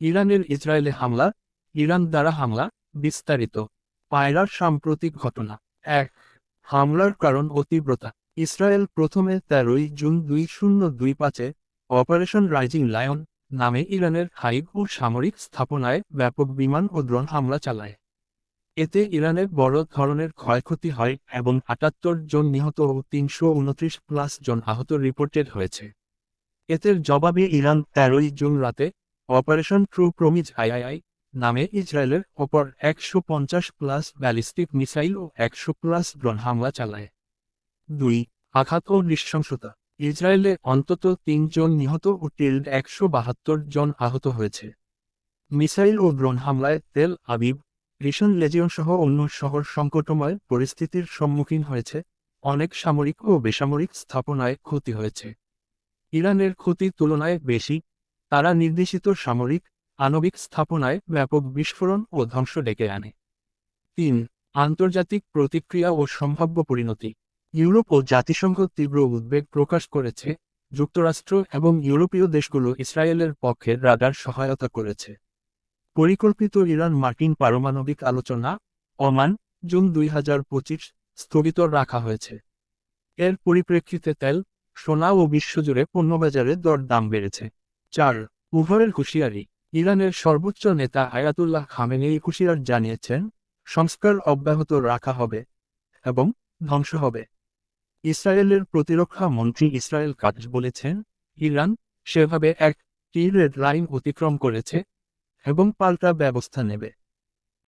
ইরানের ইসরায়েলে হামলা, ইরান দ্বারা হামলা, বিস্তারিত। পায়রার সাম্প্রতিক ঘটনা। ১. হামলার কারণ ও তীব্রতা। ইসরায়েল প্রথমে ১৩ জুন ২০২৫-এ অপারেশন রাইজিং লায়ন নামে ইরানের হাইব ও সামরিক স্থাপনায় ব্যাপক বিমান ও ড্রোন হামলা চালায়। এতে ইরানের বড় ধরনের ক্ষয়ক্ষতি হয় এবং ৭৮ জন নিহত ও ৩২৯+ জন আহত রিপোর্টেড হয়েছে। এর জবাবে ইরান ১৩ জুন রাতে অপারেশন ট্রু প্রমিজ আইআইআই নামে ইসরায়েলের ওপর ১৫০+ ব্যালিস্টিক মিসাইল ও ১০০+ ড্রোন হামলা চালায়। ২. আঘাত ও নৃশংসতা। ইসরায়েলে অন্তত ৩ জন নিহত ও ১৭২ জন আহত হয়েছে। মিসাইল ও ড্রোন হামলায় তেল আবিব, রিশন লেজিয়ন সহ অন্য শহর সংকটময় পরিস্থিতির সম্মুখীন হয়েছে। অনেক সামরিক ও বেসামরিক স্থাপনায় ক্ষতি হয়েছে। ইরানের ক্ষতি তুলনায় বেশি। তারা নির্দেশিত সামরিক, আণবিক স্থাপনায় ব্যাপক বিস্ফোরণ ও ধ্বংস ডেকে আনে। ৩. আন্তর্জাতিক প্রতিক্রিয়া ও সম্ভাব্য পরিণতি। ইউরোপ ও জাতিসংঘ তীব্র উদ্বেগ প্রকাশ করেছে। যুক্তরাষ্ট্র এবং ইউরোপীয় দেশগুলো ইসরায়েলের পক্ষে রাডার সহায়তা করেছে। পরিকল্পিত ইরান মার্কিন পারমাণবিক আলোচনা, ওমান, জুন ২০২৫ স্থগিত রাখা হয়েছে। এর পরিপ্রেক্ষিতে তেল, সোনা ও বিশ্বজুড়ে পণ্যবাজারে দর-দাম বেড়েছে। ৪. উভয়ের হুঁশিয়ারি। ইরানের সর্বোচ্চ নেতা আয়াতুল্লাহ খামেনেই হুঁশিয়ার জানিয়েছেন, সংস্কার অব্যাহত রাখা হবে এবং ধ্বংস হবে। ইসরায়েলের প্রতিরক্ষা মন্ত্রী ইসরায়েল কাটজ বলেছেন, ইরান সেভাবে একটি রেড লাইন অতিক্রম করেছে এবং পাল্টা ব্যবস্থা নেবে।